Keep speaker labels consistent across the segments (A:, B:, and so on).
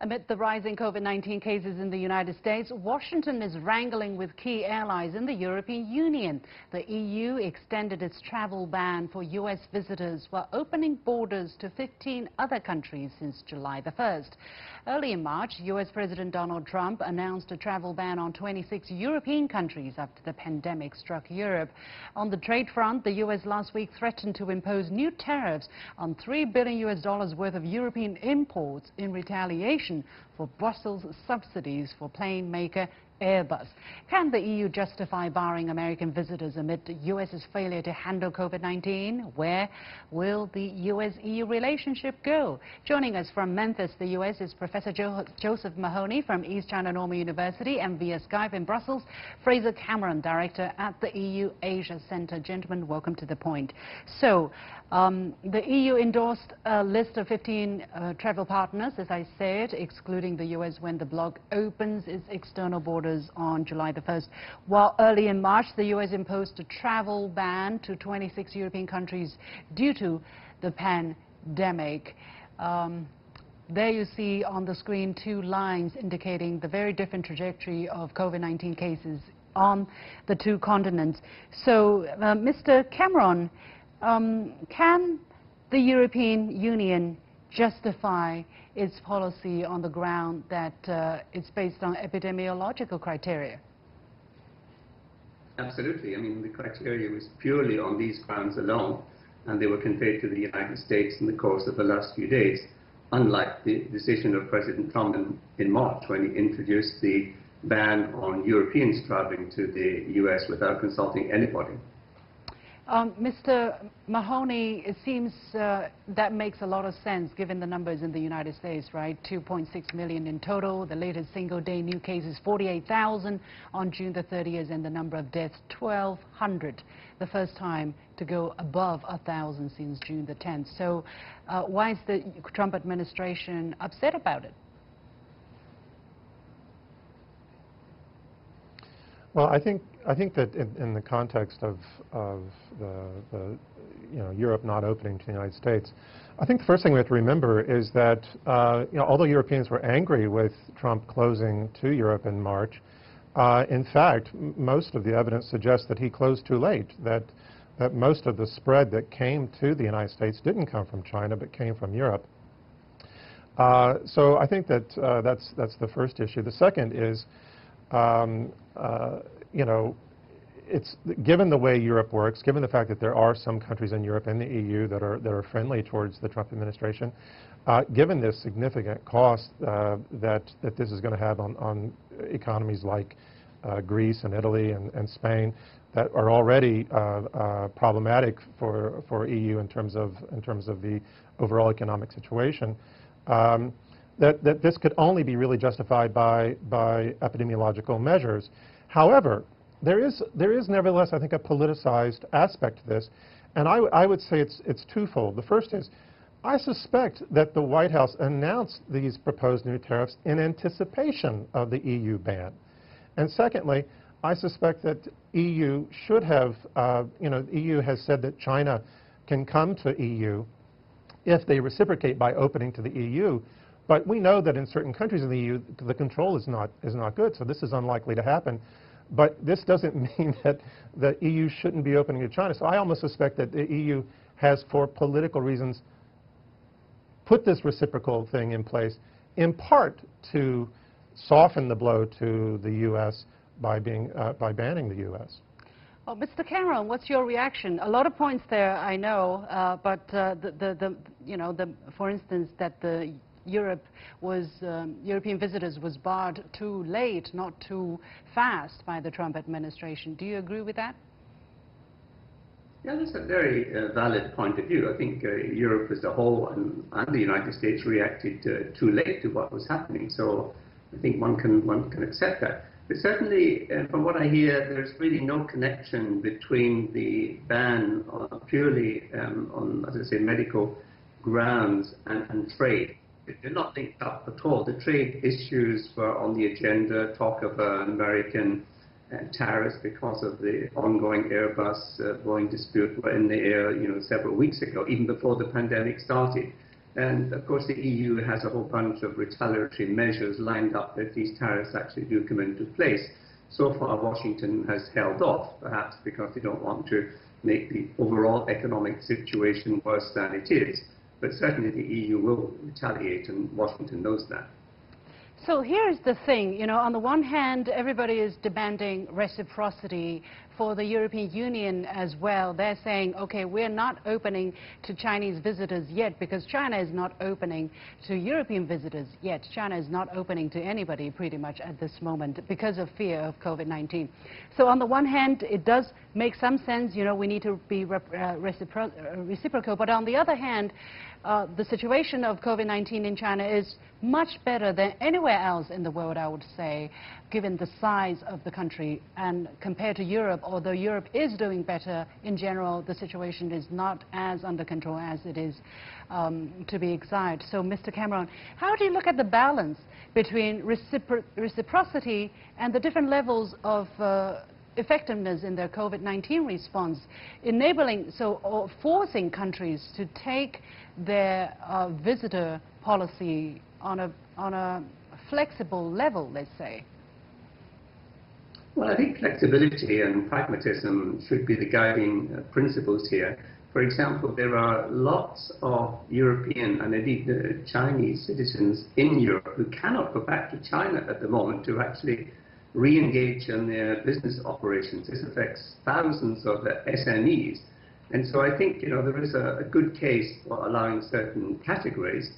A: Amid the rising COVID-19 cases in the United States, Washington is wrangling with key allies in the European Union. The EU extended its travel ban for U.S. visitors while opening borders to 15 other countries since July the 1st. Early in March, U.S. President Donald Trump announced a travel ban on 26 European countries after the pandemic struck Europe. On the trade front, the U.S. last week threatened to impose new tariffs on $3 billion worth of European imports in retaliation for Brussels' subsidies for plane maker Airbus. Can the EU justify barring American visitors amid the U.S.'s failure to handle COVID-19? Where will the U.S.-EU relationship go? Joining us from Memphis, the U.S. is Professor Josef Mahoney from East China Normal University, and via Skype in Brussels, Fraser Cameron, Director at the EU-Asia Center. Gentlemen, welcome to The Point. So, the EU endorsed a list of 15 travel partners, as I said, excluding the U.S. when the bloc opens its external borders on July the 1st. While early in March, the U.S. imposed a travel ban to 26 European countries due to the pandemic. There you see on the screen two lines indicating the very different trajectory of COVID-19 cases on the two continents. So, Mr. Cameron, can the European Union justify its policy on the ground that it's based on epidemiological criteria?
B: Absolutely. I mean, the criteria was purely on these grounds alone, and they were conveyed to the United States in the course of the last few days, unlike the decision of President Trump in March when he introduced the ban on Europeans traveling to the U.S. without consulting anybody.
A: Mr. Mahoney, it seems that makes a lot of sense given the numbers in the United States, right? 2.6 million in total. The latest single-day new cases, 48,000 on June the 30th, and the number of deaths, 1,200. The first time to go above 1,000 since June the 10th. So why is the Trump administration upset about it?
C: Well, I think that in the context of the Europe not opening to the United States, I think the first thing we have to remember is that although Europeans were angry with Trump closing to Europe in March, in fact, most of the evidence suggests that he closed too late. That most of the spread that came to the United States didn't come from China, but came from Europe. So I think that that's the first issue. The second is, it's given the way Europe works, given the fact that there are some countries in Europe and the EU that are friendly towards the Trump administration, given this significant cost that this is going to have on economies like Greece and Italy and Spain that are already problematic for EU in terms of the overall economic situation. That this could only be really justified by epidemiological measures. However, there is nevertheless, I think, a politicized aspect to this, and I would say it's twofold. The first is, I suspect that the White House announced these proposed new tariffs in anticipation of the EU ban, and secondly, I suspect that EU should have, EU has said that China can come to EU if they reciprocate by opening to the EU. But we know that in certain countries in the EU, the control is not good, so this is unlikely to happen. But this doesn't mean that the EU shouldn't be opening to China. So I almost suspect that the EU has, for political reasons, put this reciprocal thing in place, in part to soften the blow to the U.S. by banning the U.S.
A: Well, Mr. Cameron, what's your reaction? A lot of points there, I know, but for instance, that the European visitors was barred too late, not too fast by the Trump administration. Do you agree with that?
B: Yeah, that's a very valid point of view. I think Europe as a whole and the United States reacted too late to what was happening. So I think one can accept that. But certainly, from what I hear, there's really no connection between the ban purely on, as I say, medical grounds and trade. They're not linked up at all. The trade issues were on the agenda, talk of American tariffs because of the ongoing Airbus Boeing dispute were in the air, several weeks ago, even before the pandemic started. And of course, the EU has a whole bunch of retaliatory measures lined up if these tariffs actually do come into place. So far, Washington has held off, perhaps because they don't want to make the overall economic situation worse than it is. But certainly the EU will retaliate, and Washington knows that.
A: So here's the thing, you know, on the one hand, everybody is demanding reciprocity for the European Union as well. They're saying, okay, we're not opening to Chinese visitors yet because China is not opening to European visitors yet. China is not opening to anybody pretty much at this moment because of fear of COVID-19. So on the one hand, it does make some sense, you know, we need to be reciprocal. But on the other hand, the situation of COVID-19 in China is much better than anywhere else in the world, I would say, given the size of the country. And compared to Europe, although Europe is doing better in general, the situation is not as under control as it is to be exact. So, Mr. Cameron, how do you look at the balance between reciprocity and the different levels of effectiveness in their COVID-19 response, enabling, or forcing countries to take their visitor policy on a flexible level, let's say?
B: Well, I think flexibility and pragmatism should be the guiding principles here. For example, there are lots of European and indeed Chinese citizens in Europe who cannot go back to China at the moment to actually re-engage in their business operations. This affects thousands of SMEs. And so I think, you know, there is a good case for allowing certain categories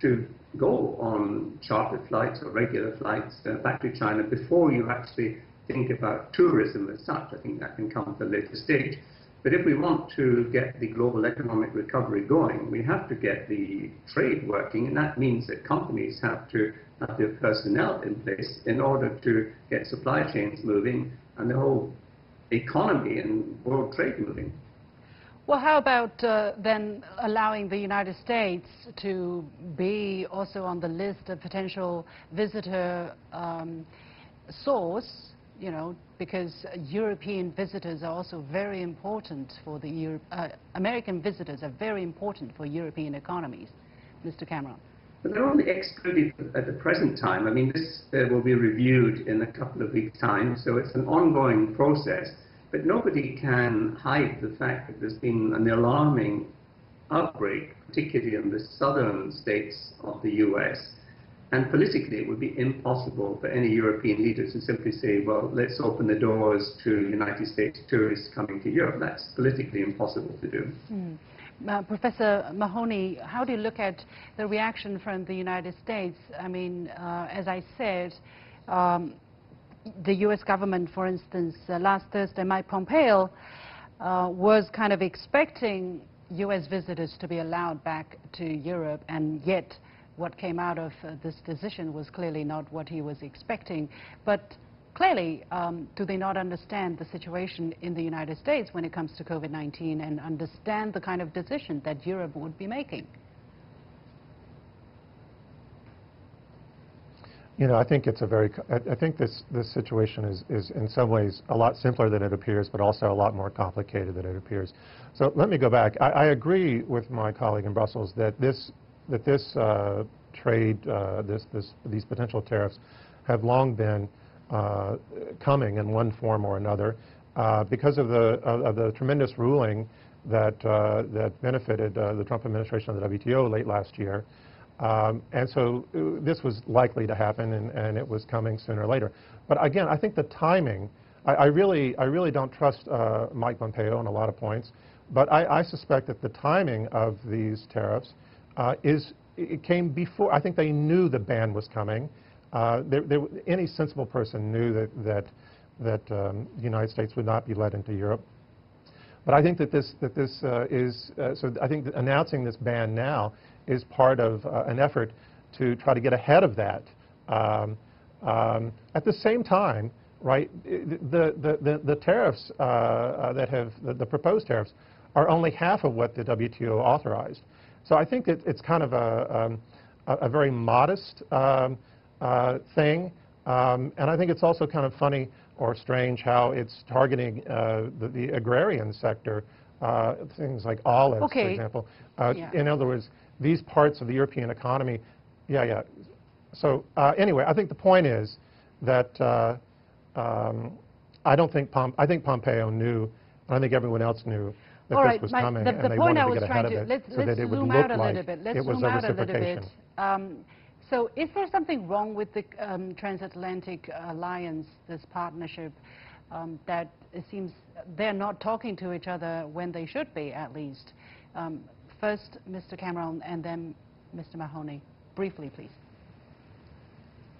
B: to go on chartered flights or regular flights back to China before you actually think about tourism as such. I think that can come at a later stage. But if we want to get the global economic recovery going, we have to get the trade working, and that means that companies have to have their personnel in place in order to get supply chains moving and the whole economy and world trade moving.
A: Well, how about then allowing the United States to be also on the list of potential visitor source, you know, because European visitors are also very important for the American visitors are very important for European economies. Mr. Cameron.
B: But they're only excluded at the present time. I mean, this will be reviewed in a couple of weeks' time, so it's an ongoing process. But nobody can hide the fact that there's been an alarming outbreak, particularly in the southern states of the U.S. And politically, it would be impossible for any European leaders to simply say, well, let's open the doors to United States tourists coming to Europe. That's politically impossible to do.
A: Professor Mahoney, how do you look at the reaction from the United States? I mean, as I said, the U.S. government, for instance, last Thursday, Mike Pompeo was kind of expecting U.S. visitors to be allowed back to Europe, and yet what came out of this decision was clearly not what he was expecting. But clearly, do they not understand the situation in the United States when it comes to COVID-19 and understand the kind of decision that Europe would be making?
C: You know, I think it's I think this situation is in some ways a lot simpler than it appears, but also a lot more complicated than it appears. So let me go back. I agree with my colleague in Brussels that these potential tariffs have long been coming in one form or another because of the tremendous ruling that benefited the Trump administration of the WTO late last year. And so this was likely to happen, and it was coming sooner or later. But again, I think the timing, I really don't trust Mike Pompeo on a lot of points, but I suspect that the timing of these tariffs it came before. I think they knew the ban was coming. Any sensible person knew that the United States would not be let into Europe. But I think that so I think that announcing this ban now is part of an effort to try to get ahead of that. At the same time, right, the tariffs the proposed tariffs are only half of what the WTO authorized. So I think it's kind of a very modest thing, and I think it's also kind of funny or strange how it's targeting the agrarian sector, things like olives, for example. In other words, these parts of the European economy, yeah. So anyway, I think the point is that I think Pompeo knew, and I think everyone else knew that this was coming, and they wanted to get ahead of it so that it would look like it was a reciprocation.
A: So is there something wrong with the transatlantic alliance, this partnership, that it seems they're not talking to each other when they should be, at least? First, Mr. Cameron, and then Mr. Mahoney. Briefly, please.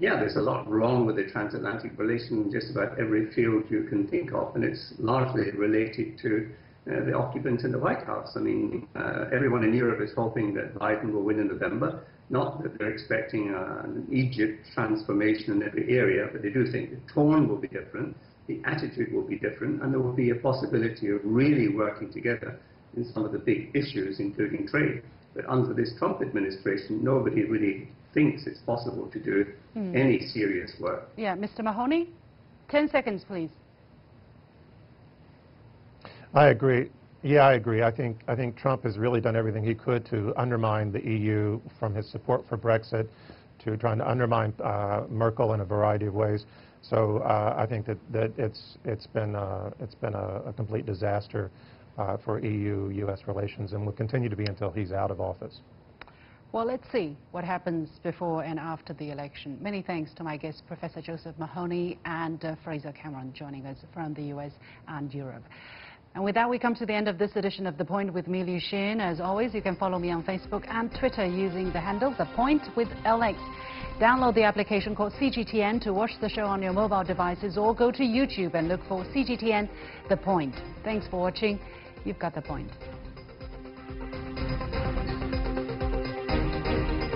B: Yeah, there's a lot wrong with the transatlantic relation in just about every field you can think of, and it's largely related to the occupants in the White House. I mean, everyone in Europe is hoping that Biden will win in November. Not that they're expecting an Egypt transformation in every area, but they do think the tone will be different, the attitude will be different, and there will be a possibility of really working together in some of the big issues, including trade. But under this Trump administration, nobody really thinks it's possible to do any serious work.
A: Yeah, Mr. Mahoney, 10 seconds, please.
C: I agree. Yeah, I agree. I think Trump has really done everything he could to undermine the EU, from his support for Brexit to trying to undermine Merkel in a variety of ways. So I think that it's been a complete disaster for EU-U.S. relations, and will continue to be until he's out of office.
A: Well, let's see what happens before and after the election. Many thanks to my guests, Professor Josef Mahoney and Fraser Cameron, joining us from the U.S. and Europe. And with that, we come to the end of this edition of The Point with me, Liu Xin. As always, you can follow me on Facebook and Twitter using the handle The Point with LX. Download the application called CGTN to watch the show on your mobile devices, or go to YouTube and look for CGTN The Point. Thanks for watching. You've got The Point.